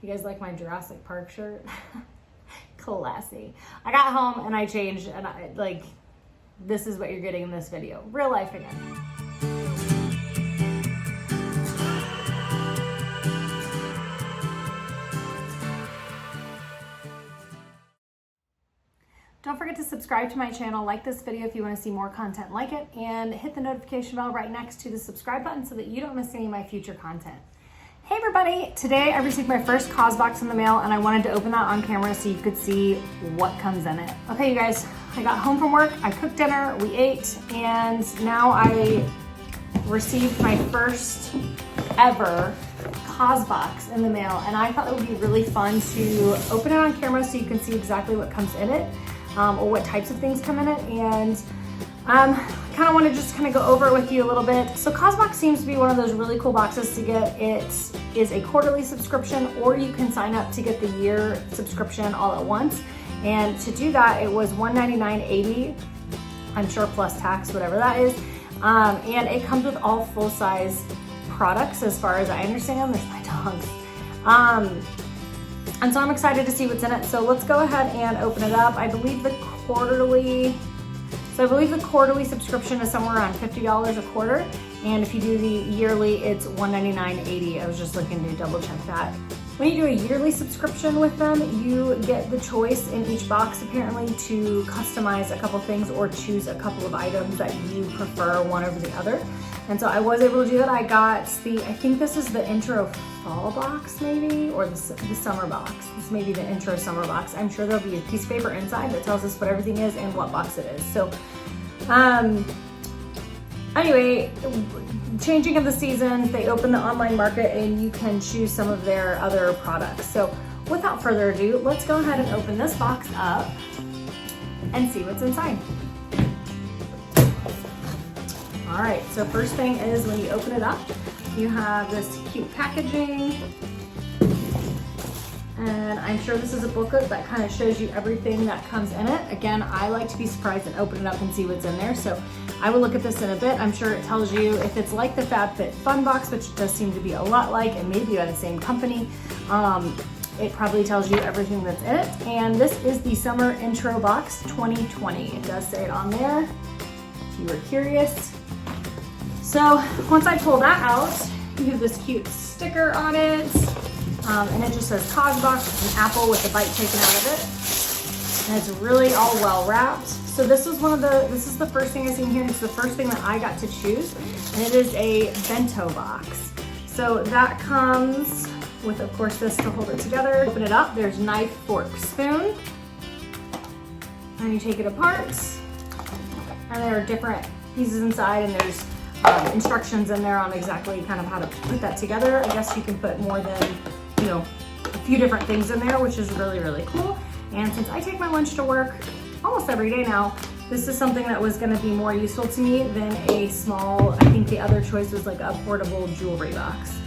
You guys like my Jurassic Park shirt? Classy. I got home and I changed, and this is what you're getting in this video. Real life again. Don't forget to subscribe to my channel, like this video if you want to see more content like it, and hit the notification bell right next to the subscribe button so that you don't miss any of my future content. Hey everybody, today I received my first Causebox in the mail and I wanted to open that on camera so you could see what comes in it. Okay you guys, I got home from work, I cooked dinner, we ate, and now I received my first ever Causebox in the mail, and I thought it would be really fun to open it on camera so you can see exactly what comes in it. Or what types of things come in it, and kind of want to just kind of go over it with you a little bit. So Causebox seems to be one of those really cool boxes to get. It is a quarterly subscription, or you can sign up to get the year subscription all at once. And to do that, it was $199.80, I'm sure plus tax, whatever that is. And it comes with all full-size products as far as I understand. There's my dogs. And so I'm excited to see what's in it. So let's go ahead and open it up. I believe the quarterly subscription is somewhere around $50 a quarter. And if you do the yearly, it's $199.80. I was just looking to double check that. When you do a yearly subscription with them, you get the choice in each box apparently to customize a couple things or choose a couple of items that you prefer one over the other. And so I was able to do that. I got I think this is the intro fall box maybe, or the summer box. This may be the intro summer box. I'm sure there'll be a piece of paper inside that tells us what everything is and what box it is. So anyway, changing of the seasons, they open the online market and you can choose some of their other products. So without further ado, let's go ahead and open this box up and see what's inside. All right, so first thing is when you open it up, you have this cute packaging. And I'm sure this is a booklet that kind of shows you everything that comes in it. Again, I like to be surprised and open it up and see what's in there. So I will look at this in a bit. I'm sure it tells you if it's like the FabFitFun box, which it does seem to be a lot like, and maybe by the same company. It probably tells you everything that's in it. And this is the Summer Intro Box 2020. It does say it on there, if you were curious. So once I pull that out, you have this cute sticker on it. And it just says Causebox with an apple with the bite taken out of it. And it's really all well wrapped. So this is the first thing I see in here. It's the first thing that I got to choose. And it is a bento box. So that comes with, of course, this to hold it together. Open it up, there's knife, fork, spoon. And you take it apart. And there are different pieces inside, and there's instructions in there on exactly kind of how to put that together. I guess you can put more than, a few different things in there, which is really, really cool. And since I take my lunch to work almost every day now, this is something that was gonna be more useful to me than a small, I think the other choice was like a portable jewelry box.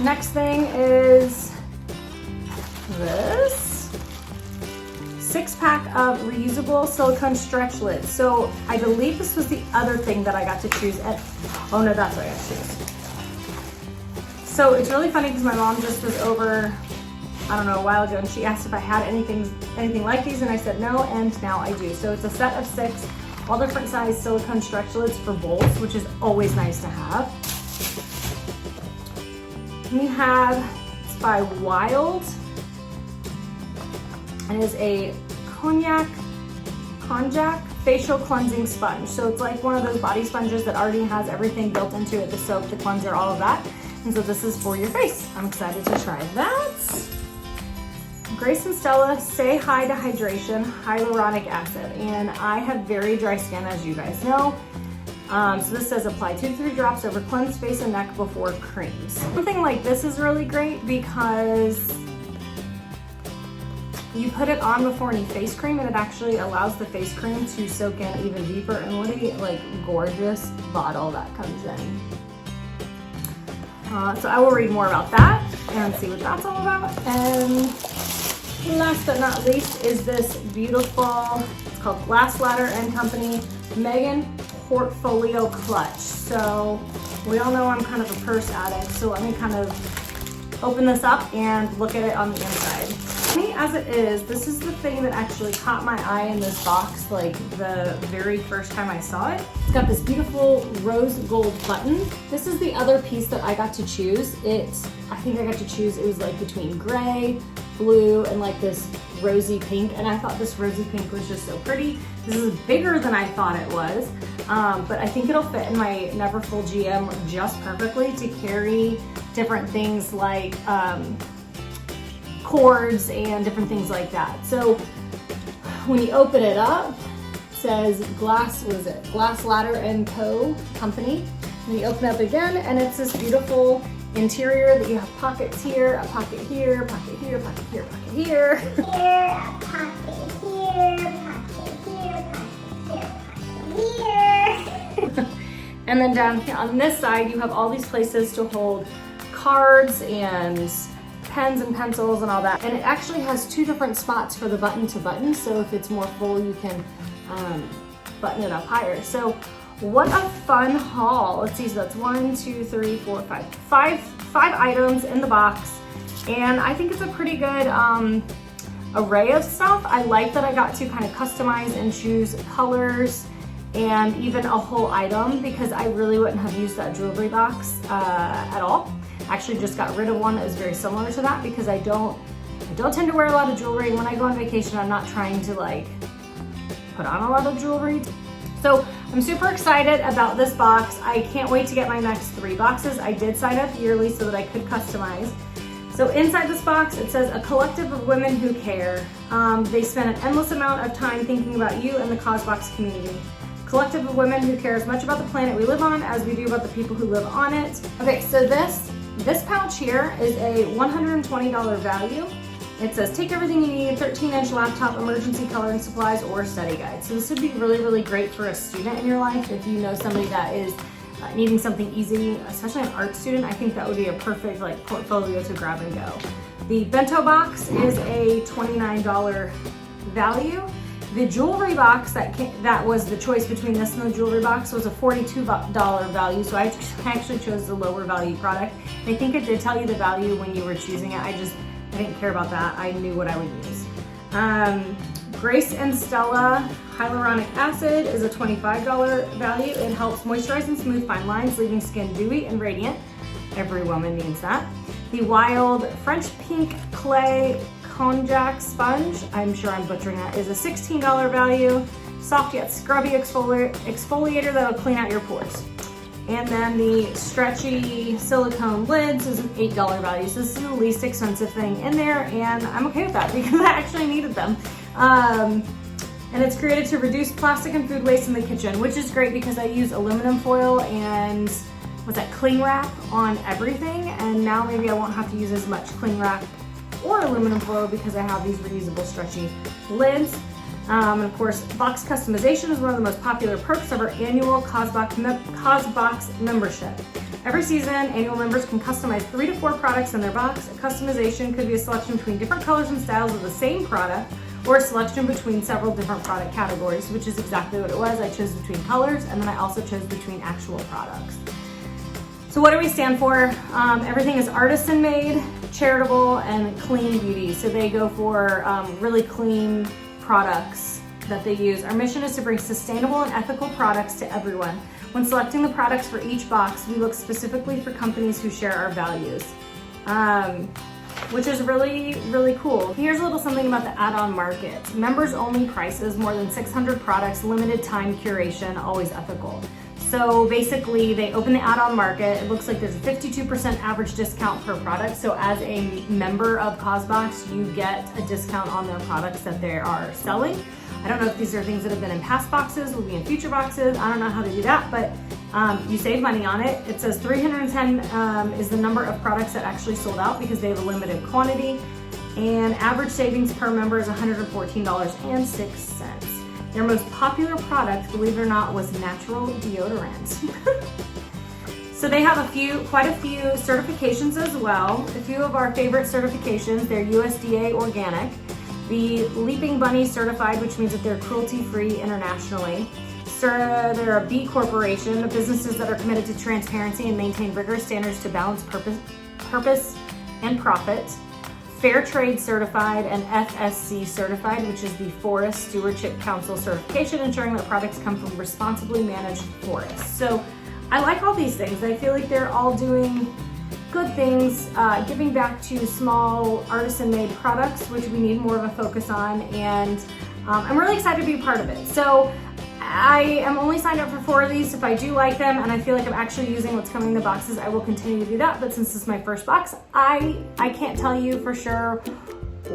Next thing is this 6-pack of reusable silicone stretch lids. So I believe this was the other thing that I got to choose at, oh no, that's what I got to choose. So it's really funny because my mom just was over, I don't know, a while ago, and she asked if I had anything like these, and I said no, and now I do. So it's a set of 6, all different size silicone stretch lids for bowls, which is always nice to have. And you have, it's by Wild. And it is a konjac facial cleansing sponge. So it's like one of those body sponges that already has everything built into it, the soap, the cleanser, all of that. And so this is for your face. I'm excited to try that. Grace and Stella Say Hi to Hydration Hyaluronic Acid. And I have very dry skin, as you guys know. So this says apply 2 to 3 drops over cleansed face and neck before creams. Something like this is really great because you put it on before any face cream, and it actually allows the face cream to soak in even deeper. And what a gorgeous bottle that comes in. So I will read more about that and see what that's all about. And last but not least is this beautiful, it's called Glass Ladder & Company Megan Portfolio Clutch. So we all know I'm kind of a purse addict, so let me kind of open this up and look at it on the inside. Me as it is, this is the thing that actually caught my eye in this box like the very first time I saw it. It's got this beautiful rose gold button. This is the other piece that I got to choose. I think I got to choose, it was like between gray, blue, and like this rosy pink, and I thought this rosy pink was just so pretty. This is bigger than I thought it was, but I think it'll fit in my Neverfull GM just perfectly to carry different things like cords and different things like that. So when you open it up, it says Glass Ladder and Co. Company. And you open it up again, and it's this beautiful interior that you have pockets here, a pocket here, pocket here, pocket here, pocket here. Here, a pocket here, pocket here, pocket here, pocket here. And then down here on this side, you have all these places to hold cards and pens and pencils and all that. And it actually has two different spots for the button to button. So if it's more full, you can button it up higher. So what a fun haul. Let's see, so that's 1, 2, 3, 4, 5. Five items in the box. And I think it's a pretty good array of stuff. I like that I got to kind of customize and choose colors and even a whole item, because I really wouldn't have used that jewelry box at all. Actually just got rid of one that was very similar to that, because I don't tend to wear a lot of jewelry. When I go on vacation, I'm not trying to like put on a lot of jewelry. So I'm super excited about this box. I can't wait to get my next 3 boxes. I did sign up yearly so that I could customize. So inside this box, it says a collective of women who care. They spend an endless amount of time thinking about you and the Causebox community. Collective of women who care as much about the planet we live on as we do about the people who live on it. Okay, so this pouch here is a $120 value. It says, take everything you need, 13-inch laptop, emergency coloring supplies, or study guide. So this would be really, really great for a student in your life. If you know somebody that is needing something easy, especially an art student, I think that would be a perfect like portfolio to grab and go. The bento box is a $29 value. The jewelry box that was the choice between this and the jewelry box was a $42 value, so I actually chose the lower value product. I think it did tell you the value when you were choosing it. I didn't care about that. I knew what I would use. Grace and Stella Hyaluronic Acid is a $25 value. It helps moisturize and smooth fine lines, leaving skin dewy and radiant. Every woman needs that. The Wild French Pink Clay Konjac Sponge, I'm sure I'm butchering that, is a $16 value. Soft yet scrubby exfoliator that'll clean out your pores. And then the stretchy silicone lids is an $8 value. So this is the least expensive thing in there, and I'm okay with that because I actually needed them. And it's created to reduce plastic and food waste in the kitchen, which is great because I use aluminum foil and cling wrap on everything. And now maybe I won't have to use as much cling wrap or aluminum foil because I have these reusable stretchy lids. And of course, box customization is one of the most popular perks of our annual Causebox membership. Every season, annual members can customize 3 to 4 products in their box. Customization could be a selection between different colors and styles of the same product, or a selection between several different product categories, which is exactly what it was. I chose between colors, and then I also chose between actual products. So what do we stand for? Everything is artisan made, charitable, and clean beauty. So they go for really clean products that they use. Our mission is to bring sustainable and ethical products to everyone. When selecting the products for each box, we look specifically for companies who share our values, which is really, really cool. Here's a little something about the add-on market. Members only prices, more than 600 products, limited time curation, always ethical. So basically they open the add-on market. It looks like there's a 52% average discount per product. So as a member of Causebox, you get a discount on their products that they are selling. I don't know if these are things that have been in past boxes, will be in future boxes. I don't know how to do that, but you save money on it. It says 310 is the number of products that actually sold out because they have a limited quantity. And average savings per member is $114.06. Their most popular product, believe it or not, was natural deodorant. So they have quite a few certifications as well. A few of our favorite certifications, they're USDA organic, the Leaping Bunny certified, which means that they're cruelty-free internationally. They're a B Corporation, businesses that are committed to transparency and maintain rigorous standards to balance purpose, and profit, Fair Trade certified, and FSC certified, which is the Forest Stewardship Council certification, ensuring that products come from responsibly managed forests. So I like all these things. I feel like they're all doing good things, giving back to small artisan-made products, which we need more of a focus on, and I'm really excited to be a part of it. So I am only signed up for 4 of these. If I do like them and I feel like I'm actually using what's coming in the boxes, I will continue to do that. But since this is my first box, I can't tell you for sure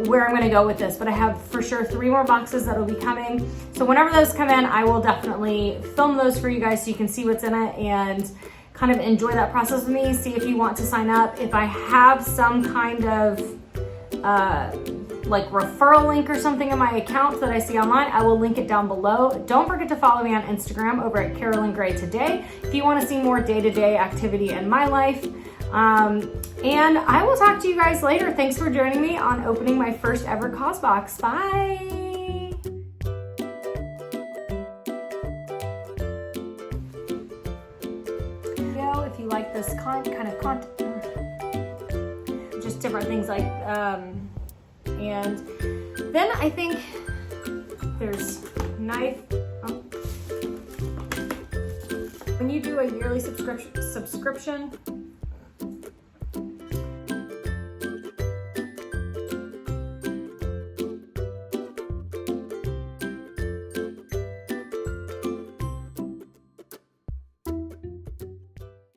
where I'm gonna go with this, but I have for sure 3 more boxes that'll be coming. So whenever those come in, I will definitely film those for you guys so you can see what's in it and kind of enjoy that process with me. See if you want to sign up. If I have some kind of like referral link or something in my account that I see online, I will link it down below. Don't forget to follow me on Instagram over at Carolyn Gray Today if you want to see more day-to-day activity in my life. And I will talk to you guys later. Thanks for joining me on opening my first ever Causebox. Bye. If you like this kind of content, just different things like and then I think there's knife. When you do a yearly subscription